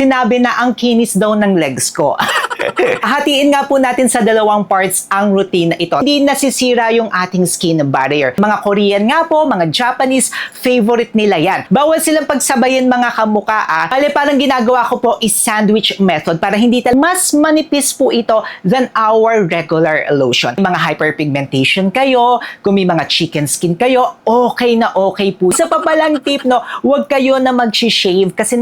sinabi na ang kinis daw ng legs ko. Hatiin nga po natin sa dalawang parts ang routine na ito. Hindi nasisira yung ating skin barrier. Mga Korean nga po, mga Japanese, favorite nila yan. Bawal silang pagsabayin mga kamuka. Kali parang ginagawa ko po is sandwich method para hindi mas manipis po ito than our regular lotion. Mga hyperpigmentation kayo, kung may mga chicken skin kayo, okay na okay po. Isa pa palang tip, no, huwag kayo na mag-shave kasi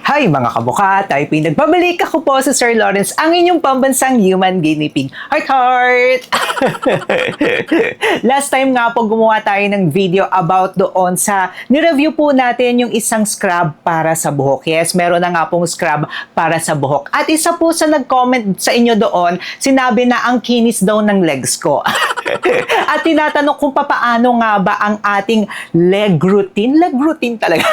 Hi mga kabuka, tayo pinagbabalik. Ako po si Sir Lawrence, ang inyong pambansang human guinea pig. Heart, heart! Last time nga po gumawa tayo ng video about doon sa nireview po natin yung isang scrub para sa buhok. Yes, meron na nga pong scrub para sa buhok. At isa po sa nag-comment sa inyo doon, sinabi na ang kinis daw ng legs ko. At tinatanong kung papaano nga ba ang ating leg routine. Leg routine talaga.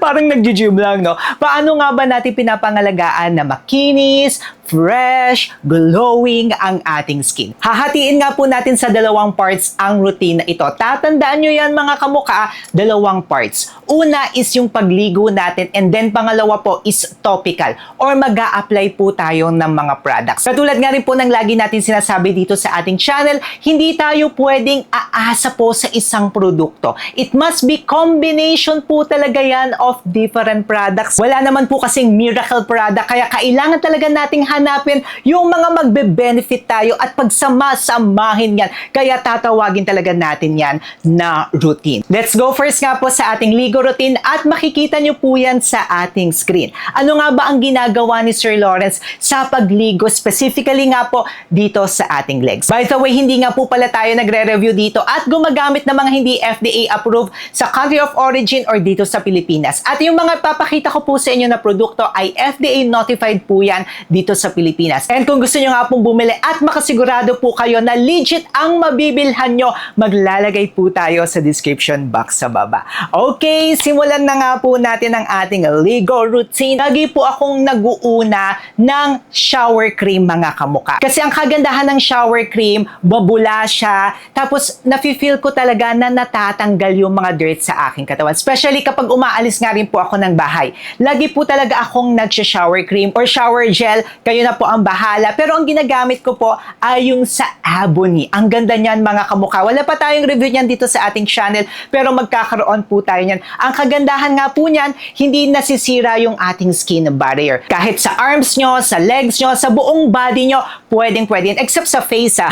Parang nag-gym lang, no? Paano nga ba natin pinapangalagaan na makinis, fresh, glowing ang ating skin? Hahatiin nga po natin sa dalawang parts ang routine na ito. Tatandaan nyo yan mga kamuka, dalawang parts. Una is yung pagligo natin and then pangalawa po is topical or mag-a-apply po tayo ng mga products. Katulad nga rin po ng lagi natin sinasabi dito sa ating channel, hindi tayo pwedeng aasa po sa isang produkto. It must be combination po talaga yan of different products. Wala naman po kasing miracle product kaya kailangan talaga nating hanapin yung mga magbe-benefit tayo at pagsama-samahin yan. Kaya tatawagin talaga natin yan na routine. Let's go first nga po sa ating ligo routine at makikita nyo po yan sa ating screen. Ano nga ba ang ginagawa ni Sir Lawrence sa pagligo, specifically nga po dito sa ating legs? By the way, hindi nga po pala tayo nagre-review dito at gumagamit ng mga hindi FDA approved sa country of origin or dito sa Pilipinas. At yung mga papakita ko po sa inyo na produkto ay FDA notified po yan dito sa Pilipinas. And kung gusto nyo nga pong bumili at makasigurado po kayo na legit ang mabibilhan nyo, maglalagay po tayo sa description box sa baba. Okay, simulan na nga po natin ang ating ligo routine. Lagi po akong nag-uuna ng shower cream mga kamuka. Kasi ang kagandahan ng shower cream, babula siya, tapos nafe-feel ko talaga na natatanggal yung mga dirt sa aking katawan. Especially kapag umaalis nga rin po ako ng bahay. Lagi po talaga akong nag-shower cream or shower gel, kayo na po ang bahala. Pero ang ginagamit ko po ay yung sa Ebony. Ang ganda niyan mga kamuka. Wala pa tayong review niyan dito sa ating channel, pero magkakaroon po tayo niyan. Ang kagandahan nga po niyan, hindi nasisira yung ating skin barrier. Kahit sa arms nyo, sa legs nyo, sa buong body nyo, pwedeng-pwede yan. Except sa face, ha.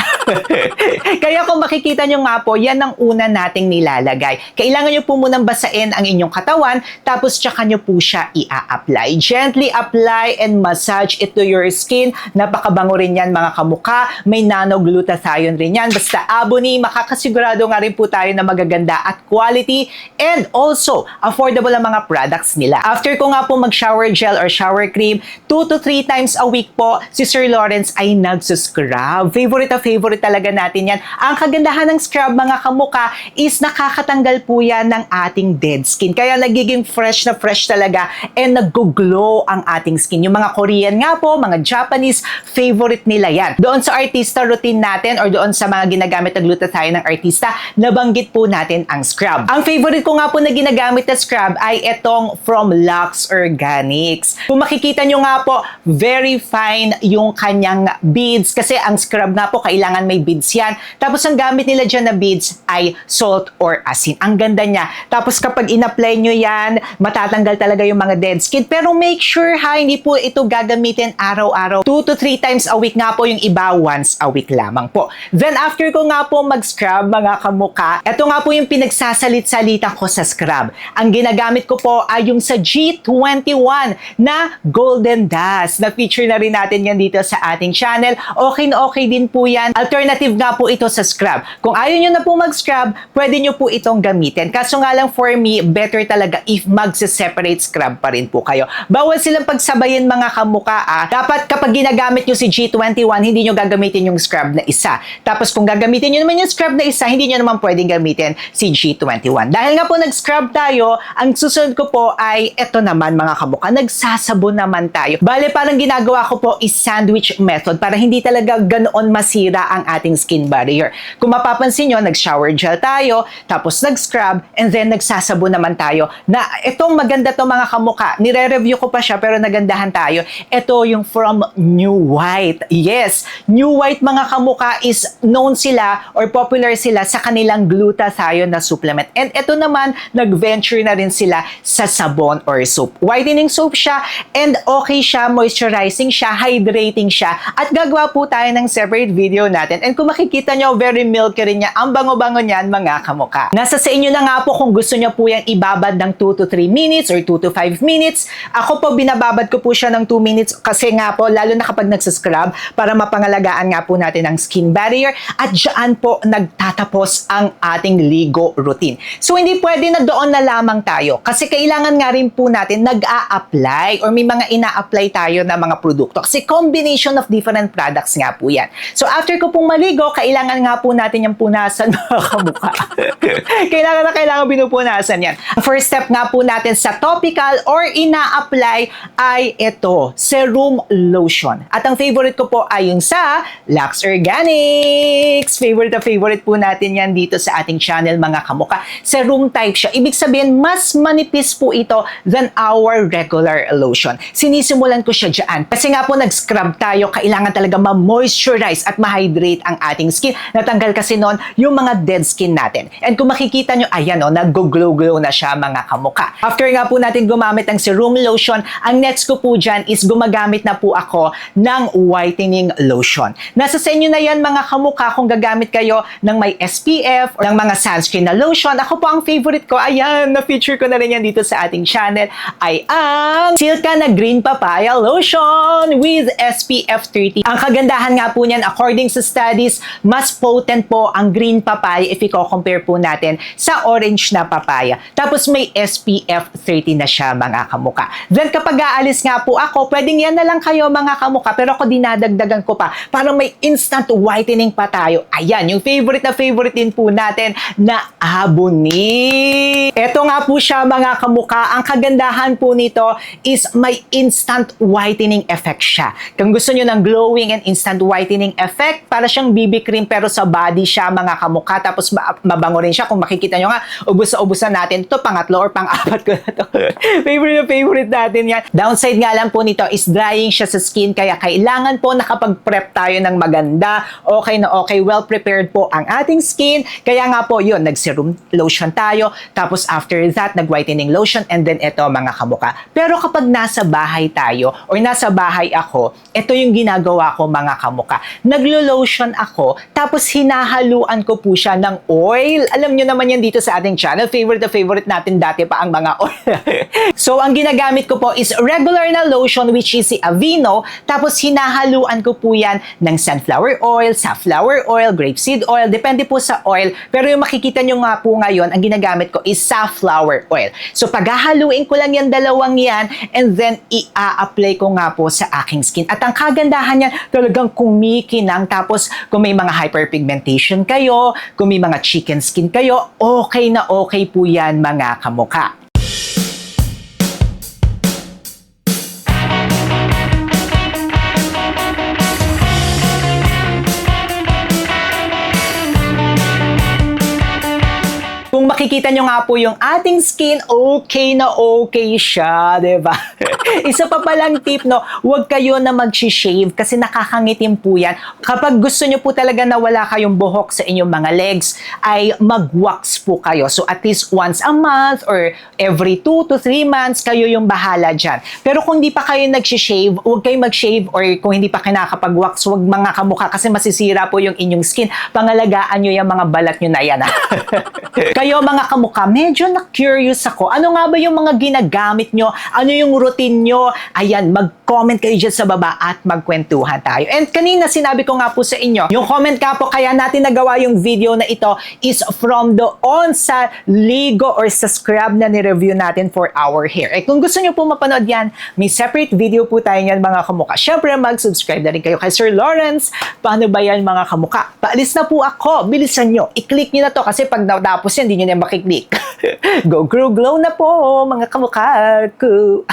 Kaya kung makikita nyo nga po, yan ang una nating nilalagay. Kailangan nyo po munang basain ang inyong katawan, tapos tsaka nyo po siya i-apply. Gently apply and massage it to your skin. Napakabango rin yan mga kamuka. May nanoglutathione rin yan. Basta Ebony, makakasigurado nga rin po tayo na magaganda at quality and also affordable ang mga products nila. After ko nga po mag-shower gel or shower cream, 2 to 3 times a week po, si Sir Lawrence ay nagsuscrub. Favorite na favorite talaga natin yan. Ang kagandahan ng scrub mga kamuka is nakakatanggal po yan ng ating dead skin. Kaya nagiging fresh na fresh talaga and nag-glow ang ating skin. Yung mga Korean nga po, mga Japanese, favorite nila yan. Doon sa artista routine natin or doon sa mga ginagamit na glutathione ng artista, nabanggit po natin ang scrub. Ang favorite ko nga po na ginagamit na scrub ay itong from Lux Organics. Kung makikita nyo nga po, very fine yung kanyang beads kasi ang scrub nga po, kailangan may beads yan. Tapos ang gamit nila dyan na beads ay salt or asin. Ang ganda niya. Tapos kapag in-apply nyo yan, matatanggal talaga yung mga dead skin. Pero make sure ha, hindi po ito gagamitin araw-araw. 2 to 3 times a week nga po, yung iba once a week lamang po. Then after ko nga po mag-scrub mga kamuka, ito nga po yung pinagsasalit-salitan ko sa scrub. Ang ginagamit ko po ay yung sa G21 na Golden Dust. Na-feature na rin natin yan dito sa ating channel. Okay na okay din po yan. Alternative nga po ito sa scrub. Kung ayaw nyo na po mag-scrub, pwede nyo po itong gamitin. Kaso nga lang for me, better talaga if magse-separate scrub pa rin po kayo. Bawal silang pagsabayin mga kamuka. Dapat dapat kapag ginagamit nyo si G21, hindi nyo gagamitin yung scrub na isa. Tapos kung gagamitin nyo naman yung scrub na isa, hindi nyo naman pwedeng gamitin si G21. Dahil nga po nag-scrub tayo, ang susunod ko po ay eto naman mga kamukha, nagsasabon naman tayo. Bale, parang ginagawa ko po is sandwich method para hindi talaga ganoon masira ang ating skin barrier. Kung mapapansin nyo, nag-shower gel tayo, tapos nag-scrub, and then nagsasabon naman tayo na itong maganda to mga kamukha. Nire-review ko pa siya pero nagandahan tayo. Ito yung from New White. Yes, New White mga kamukha is known sila or popular sila sa kanilang glutathione na supplement. And ito naman, nag-venture na rin sila sa sabon or soap. Whitening soap siya and okay siya, moisturizing siya, hydrating siya. At gagawa po tayo ng separate video natin. And kung makikita nyo, very milky rin niya. Ang bango-bango niyan mga kamukha. Nasa sa inyo na nga po kung gusto nyo po yung ibabad ng 2 to 3 minutes or 2 to 5 minutes. Ako po, binababad ko po siya ng 2 minutes kasi nga po, lalo na kapag nagsascrub, para mapangalagaan nga po natin ang skin barrier at dyan po nagtatapos ang ating ligo routine. So, hindi pwede na doon na lamang tayo kasi kailangan nga rin po natin nag-a-apply or may mga ina-apply tayo na mga produkto kasi combination of different products nga po yan. So, after ko pong maligo, kailangan nga po natin yung punasan mga kamukha. kailangan binupunasan yan. Ang first step nga po natin sa topical or ina-apply ay ito, serum lotion. At ang favorite ko po ay yung sa Lux Organics. Favorite na favorite po natin yan dito sa ating channel mga kamukha. Serum type siya. Ibig sabihin, mas manipis po ito than our regular lotion. Sinisimulan ko siya dyan. Kasi nga po nag-scrub tayo, kailangan talaga ma-moisturize at ma-hydrate ang ating skin. Natanggal kasi noon yung mga dead skin natin. And kung makikita nyo, ayan o, nag-glow-glow na siya mga kamukha. After nga po natin gumamit ng serum lotion, ang next ko po dyan is gumagamit na po ako ng whitening lotion. Nasa sa inyo na yan mga kamukha kung gagamit kayo ng may SPF or ng mga sunscreen na lotion. Ako po ang favorite ko, ayan, na-feature ko na rin yan dito sa ating channel, ay ang Silka na Green Papaya Lotion with SPF 30. Ang kagandahan nga po niyan, according sa studies, mas potent po ang green papaya if i-compare po natin sa orange na papaya. Tapos may SPF 30 na siya mga kamukha. Then kapag aalis nga po ako, pwedeng yan na lang kayo mga kamukha, pero ako dinadagdagan ko pa para may instant whitening pa tayo. Ayan, yung favorite na favorite din po natin na Abuni. Ito nga po siya mga kamukha. Ang kagandahan po nito is may instant whitening effect siya. Kung gusto nyo ng glowing and instant whitening effect, para siyang BB cream pero sa body siya mga kamukha. Tapos mabango rin siya. Kung makikita nyo nga, ubus na ubusan natin. Ito, pangatlo or pang-apat ko na to. Favorite na favorite natin yan. Downside nga lang po nito is drying siya sa skin. Kaya kailangan po nakapag-prep tayo ng maganda. Okay na okay, well prepared po ang ating skin. Kaya nga po yun, nag-serum lotion tayo. Tapos after that, nag-whitening lotion. And then ito mga kamukha. Pero kapag nasa bahay tayo or nasa bahay ako, ito yung ginagawa ko mga kamukha. Naglo-lotion ako, tapos hinahaluan ko po siya ng oil. Alam nyo naman yan dito sa ating channel. Favorite na favorite natin dati pa ang mga oil. So, ang ginagamit ko po is regular na lotion which is si Aveeno. Tapos hinahaluan ko po yan ng sunflower oil, safflower oil, grapeseed oil. Depende po sa oil. Pero yung makikita nyo nga po ngayon, ang ginagamit ko is safflower oil. So, paghahaluin ko lang yan dalawang yan and then i-a-apply ko nga po sa aking skin. At ang kagandahan niya, talagang kumikinang. Tapos, kung may mga hyperpigmentation kayo, kung may mga chicken skin kayo, okay na okay po yan mga kamukha. Kung makikita nyo nga po yung ating skin, okay na okay siya, diba? Isa pa palang tip, no, huwag kayo na mag-shave kasi nakakangitim po yan. Kapag gusto nyo po talaga na wala kayong buhok sa inyong mga legs, ay mag-wax po kayo. So at least once a month or every 2 to 3 months, kayo yung bahala dyan. Pero kung hindi pa kayo nag-shave, huwag kayo mag-shave or kung hindi pa kinakapag-wax, huwag mga kamukha kasi masisira po yung inyong skin. Pangalagaan nyo yung mga balat nyo na yan. Kayo mga mga kamukha, medyo na-curious ako. Ano nga ba yung mga ginagamit nyo? Ano yung routine nyo? Ayan, mag-comment kayo dyan sa baba at magkwentuhan tayo. And kanina sinabi ko nga po sa inyo, yung comment ka po kaya natin nagawa yung video na ito is from doon sa ligo or sa scrub na ni-review natin for our hair. Eh kung gusto nyo po mapanood yan, may separate video po tayo yan mga kamukha. Syempre mag-subscribe na rin kayo kay Sir Lawrence. Paano ba yan mga kamukha? Paalis na po ako. Bilisan nyo. I-click nyo na to kasi pag natapos yan, hindi nyo na makiklik. Go Crew Glow na po mga kamukha ko.